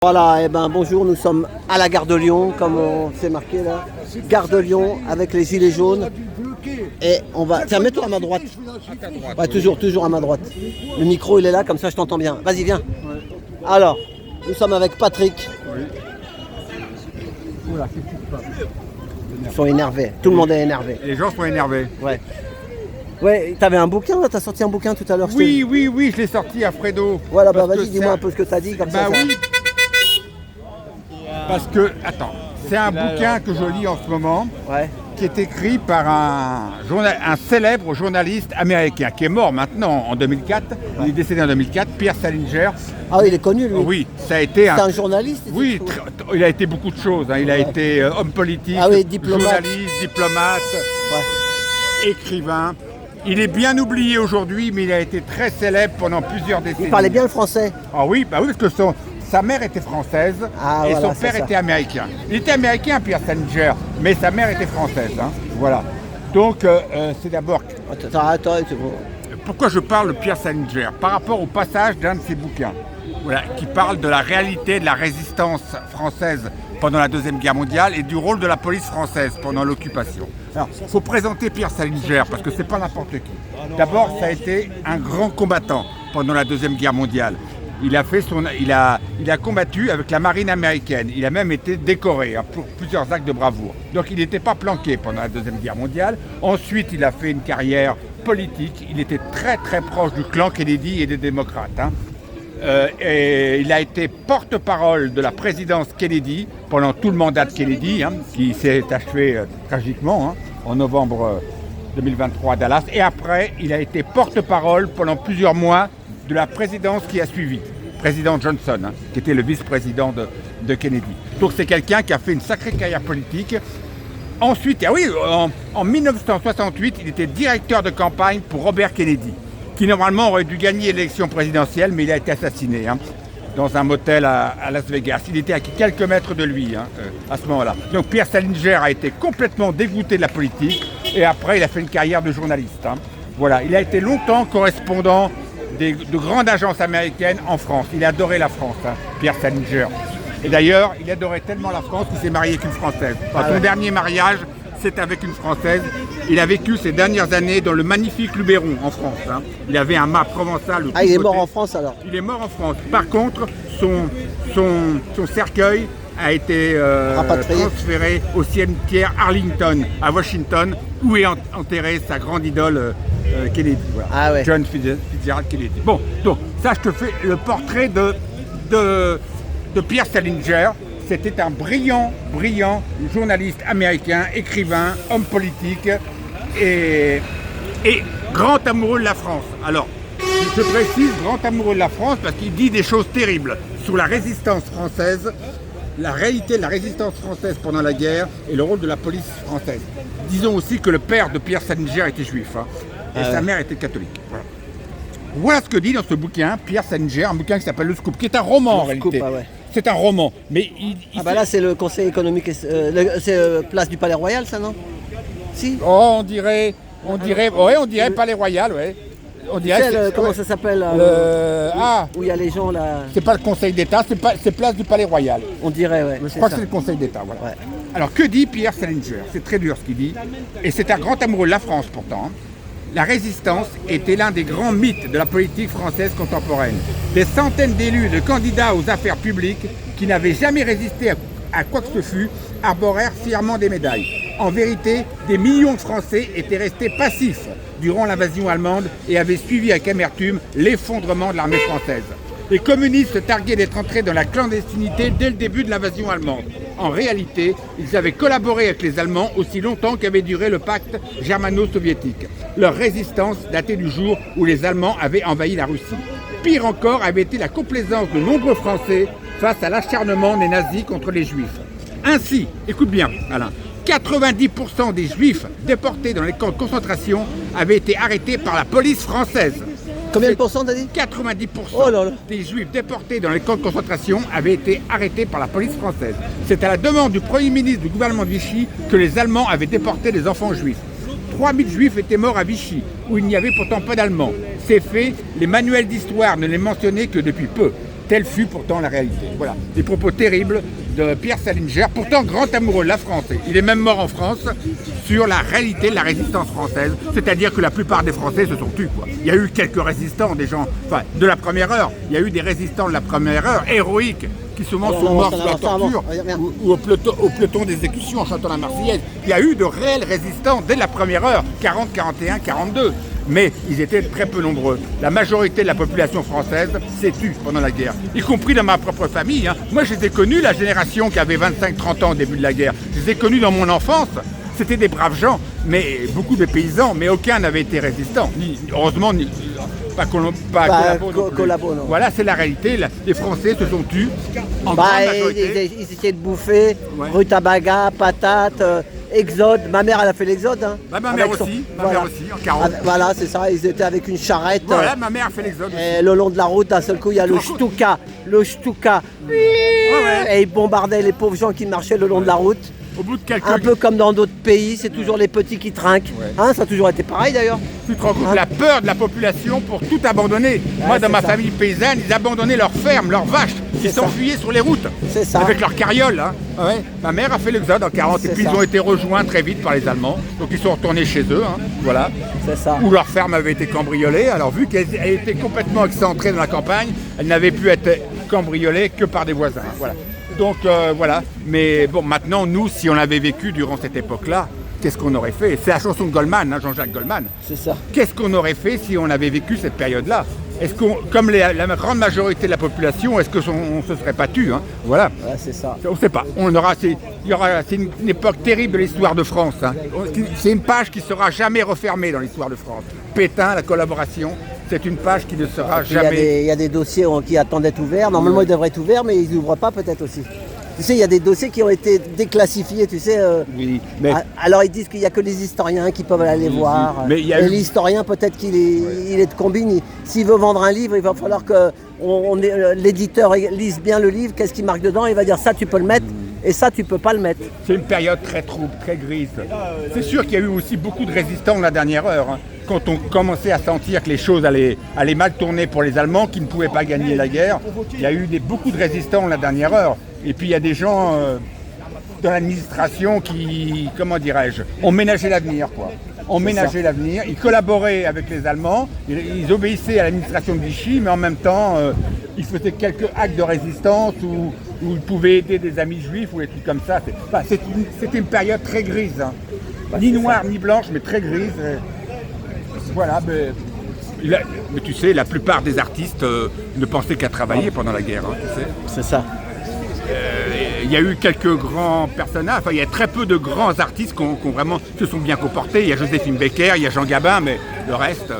Voilà, bonjour, nous sommes à la gare de Lyon, comme on s'est marqué là. Gare de Lyon avec les gilets jaunes. Et on va. Tiens, mets-toi à ma droite. Ouais, toujours à ma droite. Le micro il est là, comme ça je t'entends bien. Vas-y, viens. Alors, nous sommes avec Patrick. Oula, qu'est-ce qui se passe ? Ils sont énervés, tout le monde est énervé. Les gens sont énervés. Ouais. Ouais, t'avais un bouquin là, t'as sorti un bouquin tout à l'heure. Oui, je l'ai sorti à Fredo. Voilà, vas-y, dis-moi un peu ce que t'as dit comme ça. Bah oui. Parce que, attends, c'est un bouquin que je lis en ce moment, qui est écrit par un célèbre journaliste américain, qui est mort maintenant en 2004, il est décédé en 2004, Pierre Salinger. Ah oui, il est connu lui. Oui, ça a été C'est un journaliste. Oui, il a été beaucoup de choses, hein. Il a été homme politique, journaliste, diplomate, écrivain. Il est bien oublié aujourd'hui, mais il a été très célèbre pendant plusieurs décennies. Il parlait bien le français. Ah oui, parce que sa mère était française et son père était américain. Il était américain, Pierre Salinger, mais sa mère était française. Hein. Voilà. Donc, c'est d'abord... Pourquoi je parle de Pierre Salinger ? Par rapport au passage d'un de ses bouquins, qui parle de la réalité de la résistance française pendant la Deuxième Guerre mondiale et du rôle de la police française pendant l'occupation. Alors, il faut présenter Pierre Salinger, parce que c'est pas n'importe qui. D'abord, ça a été un grand combattant pendant la Deuxième Guerre mondiale. Il a combattu avec la marine américaine. Il a même été décoré pour plusieurs actes de bravoure. Donc il n'était pas planqué pendant la Deuxième Guerre mondiale. Ensuite, il a fait une carrière politique. Il était très très proche du clan Kennedy et des démocrates. Hein. Et il a été porte-parole de la présidence Kennedy pendant tout le mandat de Kennedy, hein, qui s'est achevé tragiquement en novembre 2023 à Dallas. Et après, il a été porte-parole pendant plusieurs mois de la présidence qui a suivi, président Johnson, qui était le vice-président de Kennedy. Donc c'est quelqu'un qui a fait une sacrée carrière politique. Ensuite, en 1968, il était directeur de campagne pour Robert Kennedy, qui normalement aurait dû gagner l'élection présidentielle, mais il a été assassiné dans un motel à Las Vegas. Il était à quelques mètres de lui à ce moment-là. Donc Pierre Salinger a été complètement dégoûté de la politique et après il a fait une carrière de journaliste. Voilà, il a été longtemps correspondant de grandes agences américaines en France. Il adorait la France, Pierre Salinger. Et d'ailleurs, il adorait tellement la France qu'il s'est marié avec une Française. Son dernier mariage, c'est avec une Française. Il a vécu ses dernières années dans le magnifique Luberon, en France. Il avait un mât provençal. Il est mort en France alors ? Il est mort en France. Par contre, son cercueil a été transféré au cimetière Arlington, à Washington, où est enterrée sa grande idole Kennedy. Voilà. John Fitzgerald Kennedy. Bon, donc ça, je te fais le portrait de Pierre Salinger. C'était un brillant journaliste américain, écrivain, homme politique et grand amoureux de la France. Alors, je précise grand amoureux de la France parce qu'il dit des choses terribles sur la résistance française, la réalité de la résistance française pendant la guerre et le rôle de la police française. Disons aussi que le père de Pierre Salinger était juif et sa mère était catholique. Voilà ce que dit dans ce bouquin Pierre Salinger, un bouquin qui s'appelle Le Scoop, qui est un roman en réalité. C'est un roman, mais là c'est le Conseil économique, c'est Place du Palais Royal, ça non ? Si. Oh, on dirait Palais Royal, ouais. On dirait. Comment ça s'appelle où il y a les gens là. C'est pas le Conseil d'État, c'est Place du Palais Royal. On dirait, ouais. Je crois que c'est le Conseil d'État, voilà. Ouais. Alors que dit Pierre Salinger ? C'est très dur ce qu'il dit, et c'est un grand amoureux de la France pourtant. La résistance était l'un des grands mythes de la politique française contemporaine. Des centaines d'élus et de candidats aux affaires publiques qui n'avaient jamais résisté à quoi que ce fût arborèrent fièrement des médailles. En vérité, des millions de Français étaient restés passifs durant l'invasion allemande et avaient suivi avec amertume l'effondrement de l'armée française. Les communistes se targuaient d'être entrés dans la clandestinité dès le début de l'invasion allemande. En réalité, ils avaient collaboré avec les Allemands aussi longtemps qu'avait duré le pacte germano-soviétique. Leur résistance datait du jour où les Allemands avaient envahi la Russie. Pire encore avait été la complaisance de nombreux Français face à l'acharnement des nazis contre les Juifs. Ainsi, écoute bien Alain, 90% des Juifs déportés dans les camps de concentration avaient été arrêtés par la police française. Combien de pourcents t'as dit ? 90% des Juifs déportés dans les camps de concentration avaient été arrêtés par la police française. C'est à la demande du Premier ministre du gouvernement de Vichy que les Allemands avaient déporté des enfants juifs. 3000 Juifs étaient morts à Vichy, où il n'y avait pourtant pas d'Allemands. Ces faits, les manuels d'histoire ne les mentionnaient que depuis peu. Telle fut pourtant la réalité. Voilà, des propos terribles de Pierre Salinger, pourtant grand amoureux de la France. Il est même mort en France sur la réalité de la résistance française, c'est-à-dire que la plupart des Français se sont tus, quoi. Il y a eu quelques résistants, des gens, enfin, de la première heure, il y a eu des résistants de la première heure, héroïques, qui souvent sont morts sous la torture, ou au peloton d'exécution en chantant la Marseillaise. Il y a eu de réels résistants dès la première heure, 40, 41, 42. Mais ils étaient très peu nombreux. La majorité de la population française s'est tue pendant la guerre, y compris dans ma propre famille. Hein. Moi, je les ai connus, la génération qui avait 25-30 ans au début de la guerre. Je les ai connus dans mon enfance. C'était des braves gens, mais beaucoup de paysans, mais aucun n'avait été résistant. Heureusement, pas Collabo. Non. Voilà, c'est la réalité. Les Français se sont tus en grande majorité. Ils essayaient de bouffer, rutabaga, patates, exode. Ma mère, elle a fait l'exode. Hein, ma mère aussi, en 40. Voilà, c'est ça, ils étaient avec une charrette. Voilà, ma mère a fait l'exode. Et le long de la route, d'un seul coup, il y a le Stuka. Et ils bombardaient les pauvres gens qui marchaient le long de la route. Au bout de quelques... Un peu comme dans d'autres pays, c'est toujours les petits qui trinquent. Hein, ça a toujours été pareil d'ailleurs. Tu te rends compte la peur de la population pour tout abandonner. Moi, dans ma famille paysanne, ils abandonnaient leurs fermes, leurs vaches. Ils s'enfuyaient sur les routes. C'est ça. Avec leurs carrioles. Hein. Ouais. Ma mère a fait l'exode en 40 et puis ils ont été rejoints très vite par les Allemands. Donc ils sont retournés chez eux. Hein. Voilà. C'est ça. Où leur ferme avait été cambriolée. Alors vu qu'elle était complètement excentrée dans la campagne, elle n'avait pu être cambriolée que par des voisins. Voilà. Donc voilà, mais bon, maintenant, nous, si on avait vécu durant cette époque-là, qu'est-ce qu'on aurait fait? C'est la chanson de Goldman, hein, Jean-Jacques Goldman. C'est ça. Qu'est-ce qu'on aurait fait si on avait vécu cette période-là? Est-ce qu'on, comme la grande majorité de la population, est-ce qu'on se serait pas tu, hein? Voilà. Ouais, c'est ça. On ne sait pas. C'est une époque terrible de l'histoire de France. Hein. C'est une page qui ne sera jamais refermée dans l'histoire de France. Pétain, la collaboration. C'est une page qui ne sera jamais... Il y a des dossiers qui attendaient être ouverts. Normalement, ils devraient être ouverts, mais ils n'ouvrent pas peut-être aussi. Tu sais, il y a des dossiers qui ont été déclassifiés, tu sais. Oui, mais... Alors, ils disent qu'il n'y a que les historiens qui peuvent aller voir. Mais et l'historien, peut-être qu'il est de combine. S'il veut vendre un livre, il va falloir que l'éditeur lise bien le livre. Qu'est-ce qu'il marque dedans? Il va dire ça, tu peux le mettre. Et ça, tu peux pas le mettre. C'est une période très trouble, très grise. C'est sûr qu'il y a eu aussi beaucoup de résistants de la dernière heure. Hein. Quand on commençait à sentir que les choses allaient mal tourner pour les Allemands, qui ne pouvaient pas gagner la guerre, il y a eu beaucoup de résistants de la dernière heure. Et puis il y a des gens dans l'administration qui, comment dirais-je, ont ménagé l'avenir, quoi. L'avenir, ils collaboraient avec les Allemands, ils obéissaient à l'administration de Vichy, mais en même temps, ils faisaient quelques actes de résistance où ils pouvaient aider des amis juifs ou des trucs comme ça. C'était une période très grise, hein. Ni noire ni blanche, mais très grise. Voilà, mais tu sais, la plupart des artistes ne pensaient qu'à travailler pendant la guerre, hein, tu sais. C'est ça. Il y a eu quelques grands personnages, enfin il y a très peu de grands artistes qui ont vraiment se sont bien comportés. Il y a Joséphine Baker, il y a Jean Gabin, mais le reste,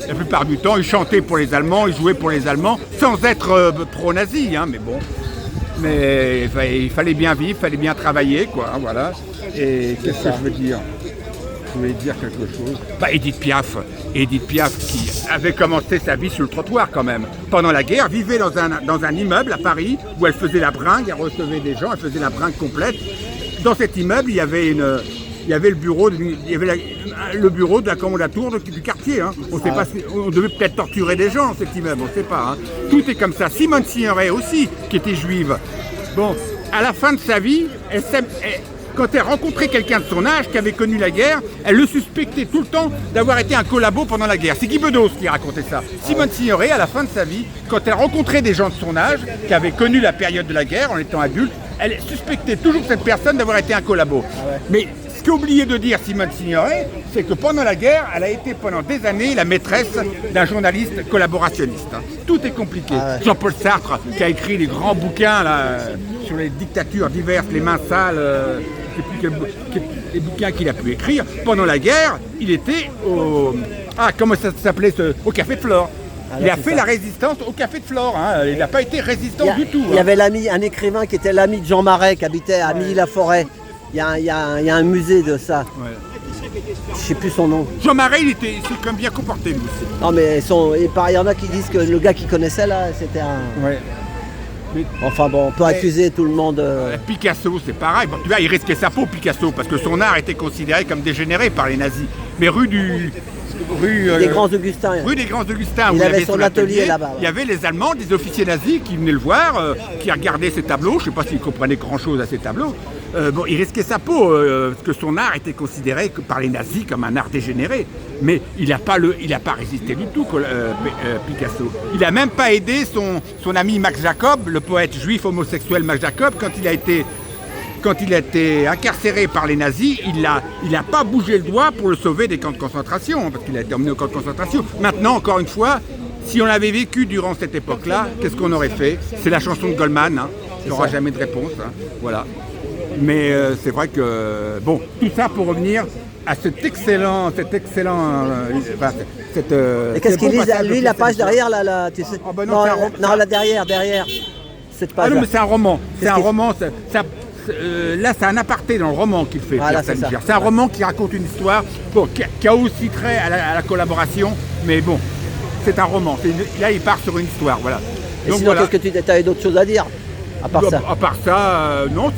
la plupart du temps, ils chantaient pour les Allemands, ils jouaient pour les Allemands, sans être pro-nazis, hein, mais bon. Mais il fallait bien vivre, il fallait bien travailler, quoi, voilà. Et qu'est-ce que je veux dire? Je voulais dire quelque chose. Édith Piaf qui avait commencé sa vie sur le trottoir quand même. Pendant la guerre, vivait dans un immeuble à Paris où elle faisait la bringue, elle recevait des gens, elle faisait la bringue complète. Dans cet immeuble, il y avait le bureau de la commandature du quartier. Hein. On sait pas, on devait peut-être torturer des gens dans cet immeuble, on ne sait pas. Hein. Tout est comme ça. Simone Signoret aussi, qui était juive. Bon, à la fin de sa vie, quand elle rencontrait quelqu'un de son âge qui avait connu la guerre, elle le suspectait tout le temps d'avoir été un collabo pendant la guerre. C'est Guy Bedos qui racontait ça. Simone Signoret, à la fin de sa vie, quand elle rencontrait des gens de son âge qui avaient connu la période de la guerre en étant adulte, elle suspectait toujours cette personne d'avoir été un collabo. Mais ce qu'a oublié de dire Simone Signoret, c'est que pendant la guerre, elle a été pendant des années la maîtresse d'un journaliste collaborationniste. Tout est compliqué. Jean-Paul Sartre, qui a écrit les grands bouquins là, sur les dictatures diverses, les mains sales, les bouquins qu'il a pu écrire, pendant la guerre, il était comment ça s'appelait au Café de Flore. Il a fait la résistance au Café de Flore, hein. Il n'a pas été résistant du tout. Il y avait un écrivain qui était l'ami de Jean Marais, qui habitait à Milly-la-Forêt. Il y a un musée de ça. Ouais. Je ne sais plus son nom. Jean Marais, il s'est quand même bien comporté, lui aussi. Non, mais il y en a qui disent que le gars qu'il connaissait là, c'était un... Ouais. Mais, enfin bon, on peut accuser tout le monde. Picasso, c'est pareil. Bon, tu vois, il risquait sa peau, Picasso, parce que son art était considéré comme dégénéré par les nazis. Mais rue du des Grands Augustins. Rue des Grands Augustins. Il avait son atelier là-bas. Ouais. Il y avait les Allemands, des officiers nazis qui venaient le voir, qui regardaient ses tableaux. Je ne sais pas s'ils comprenaient grand-chose à ces tableaux. Bon, il risquait sa peau, parce que son art était considéré par les nazis comme un art dégénéré. Mais il n'a pas résisté du tout, Picasso. Il n'a même pas aidé son ami Max Jacob, le poète juif homosexuel Max Jacob, quand il a été incarcéré par les nazis, il n'a pas bougé le doigt pour le sauver des camps de concentration, parce qu'il a été emmené au camp de concentration. Maintenant, encore une fois, si on avait vécu durant cette époque-là, qu'est-ce qu'on aurait fait? C'est la chanson de Goldman, hein. Il n'y aura jamais de réponse, hein. Voilà. Mais c'est vrai que, bon, tout ça pour revenir à cet excellent et qu'est-ce qu'il lit, lui, la page derrière, là, tu sais? Oh ben non, non, là, derrière, cette page. Ah non, mais c'est un roman. C'est un roman. Là, c'est un aparté dans le roman qu'il fait. Voilà, c'est un roman qui raconte une histoire, bon, qui a aussi trait à la collaboration, mais bon, c'est un roman. Là, il part sur une histoire, voilà. Et donc, sinon, voilà. Qu'est-ce que tu avais d'autres choses à dire à part ça? À part ça, non,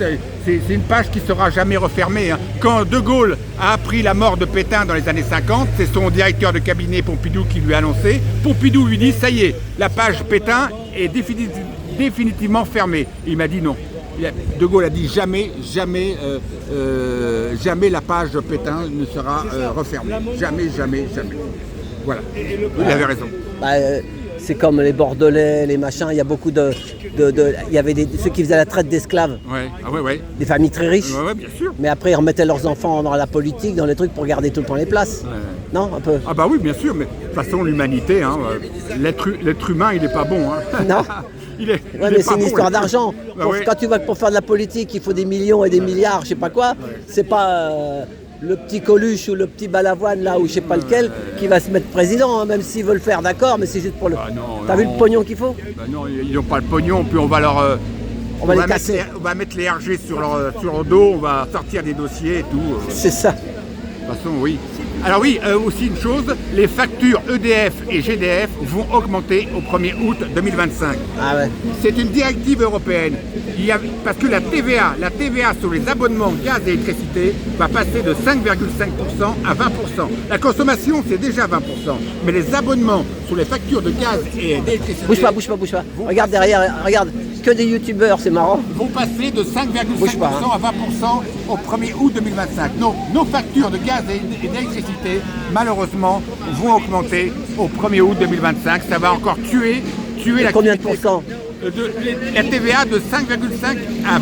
c'est une page qui ne sera jamais refermée. Hein. Quand De Gaulle a appris la mort de Pétain dans les années 50, c'est son directeur de cabinet Pompidou qui lui a annoncé. Pompidou lui dit, ça y est, la page Pétain est définitivement fermée. Il m'a dit non. De Gaulle a dit jamais la page Pétain ne sera refermée. Jamais. Voilà. Il avait raison. C'est comme les Bordelais, les machins, il y a beaucoup il y avait ceux qui faisaient la traite d'esclaves. Ouais. Ah ouais. Des familles très riches. Ouais, bien sûr. Mais après, ils remettaient leurs enfants dans la politique, dans les trucs pour garder tout le temps les places. Ouais. Non, un peu. Ah bah oui, bien sûr, mais de toute façon, l'humanité, hein, l'être humain, il n'est pas bon. Hein. Non. Mais c'est une histoire d'argent. Quand tu vois que pour faire de la politique, il faut des millions et des milliards, je sais pas quoi, c'est pas le petit Coluche ou le petit Balavoine là ou je sais pas lequel qui va se mettre président, hein, même s'ils veulent le faire, d'accord, mais c'est juste pour le. T'as vu le pognon qu'il faut? Non, ils n'ont pas le pognon, puis on va leur. On va les casser. On va mettre les RG sur leur dos, on va sortir des dossiers et tout. C'est ça. De toute façon, oui. Alors oui, aussi une chose, les factures EDF et GDF vont augmenter au 1er août 2025. Ah ouais. C'est une directive européenne. Parce que la TVA sur les abonnements gaz et électricité va passer de 5,5% à 20%. La consommation, c'est déjà 20%. Mais les abonnements sur les factures de gaz et d'électricité... Bouge pas. Regarde derrière, regarde. Que des youtubeurs, c'est marrant. Vont passer de 5,5% à 20% au 1er août 2025. Nos factures de gaz et d'électricité, malheureusement, vont augmenter au 1er août 2025. Ça va encore tuer la... Combien de pourcents? La TVA de 5,5 à 20%.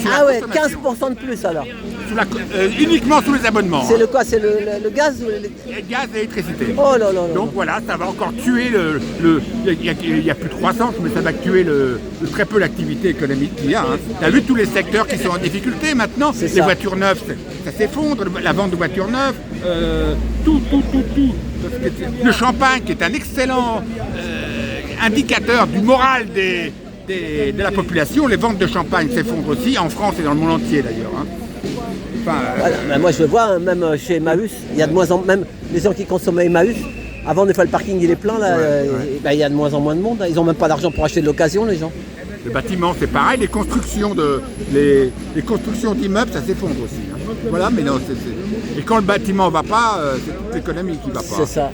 Ah ouais, 15% de plus alors. Uniquement sous les abonnements. C'est le quoi? C'est le gaz ou le gaz et l'électricité. Oh là. Donc voilà, ça va encore tuer il y a plus de croissance, mais ça va tuer très peu l'activité économique qu'il y a. Hein. Tu as vu tous les secteurs qui sont en difficulté maintenant. Les voitures neuves, ça s'effondre, la vente de voitures neuves, tout. Le champagne, qui est un excellent indicateur du moral de la population, les ventes de champagne s'effondrent aussi, en France et dans le monde entier d'ailleurs. Hein. Voilà, moi je le vois, hein, même chez Emmaüs, il y a de moins en moins, même les gens qui consomment Emmaüs, avant des fois le parking il est plein, là, il y a de moins en moins de monde, hein. Ils n'ont même pas d'argent pour acheter de l'occasion les gens. Le bâtiment c'est pareil, les constructions d'immeubles ça s'effondre aussi. Hein. Voilà, mais non, et quand le bâtiment ne va pas, c'est toute l'économie qui ne va pas. C'est ça.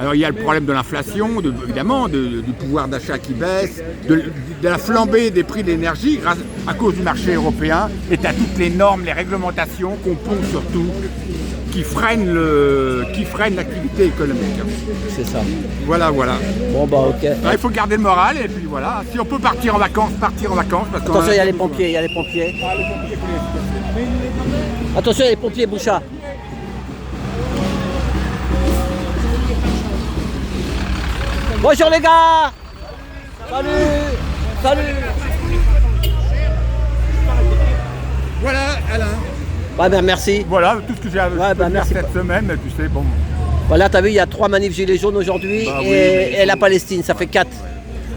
Alors il y a le problème de l'inflation, évidemment, du pouvoir d'achat qui baisse, de la flambée des prix de l'énergie à cause du marché européen, et à toutes les normes, les réglementations qu'on pond surtout, qui freinent l'activité économique. C'est ça. Voilà. Bon bah ok. Alors, il faut garder le moral et puis voilà. Si on peut partir en vacances, Parce attention, il y a les pompiers, Attention, il y a les pompiers, Bouchard. Bonjour les gars. Salut. Voilà, Alain. Ouais, ben merci. Voilà tout ce que j'ai à faire cette semaine, tu sais, bon. Voilà, t'as vu, il y a 3 manifs gilets jaunes aujourd'hui et la Palestine, ça fait 4.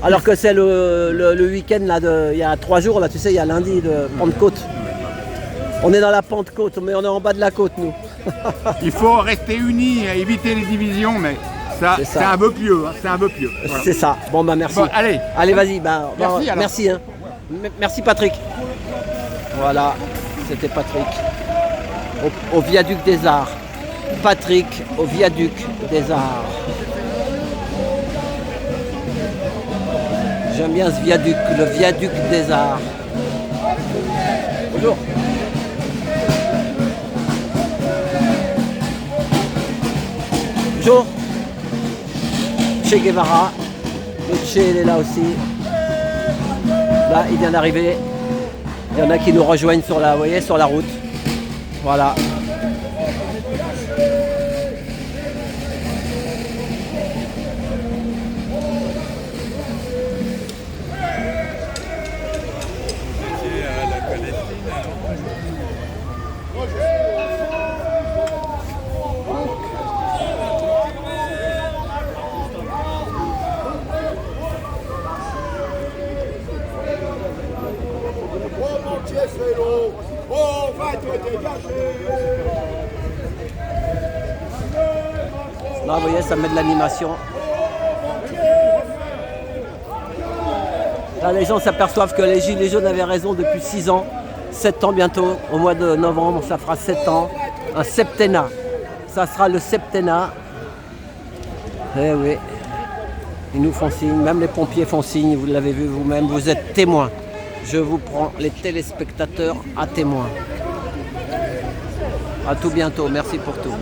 Alors que c'est le week-end là, il y a 3 jours, là, tu sais, il y a lundi de Pentecôte. On est dans la Pentecôte, mais on est en bas de la côte, nous. Il faut rester unis, éviter les divisions, mais... C'est un peu pieux, hein, Voilà. C'est ça. Bon bah merci. Bon, allez, vas-y. Merci. Hein. Merci Patrick. Voilà, c'était Patrick. Au viaduc des Arts. Patrick au viaduc des Arts. J'aime bien ce viaduc, le viaduc des Arts. Bonjour. Bonjour. Che Guevara. Le Che, il est là aussi. Là, il vient d'arriver. Il y en a qui nous rejoignent sur la, vous voyez, sur la route. Voilà. Là, vous voyez, ça met de l'animation. Là, les gens s'aperçoivent que les Gilets jaunes avaient raison depuis 6 ans, 7 ans bientôt. Au mois de novembre, ça fera 7 ans. Un septennat. Ça sera le septennat. Eh oui. Ils nous font signe, même les pompiers font signe, vous l'avez vu vous-même, vous êtes témoins. Je vous prends les téléspectateurs à témoins. À tout bientôt, merci pour tout.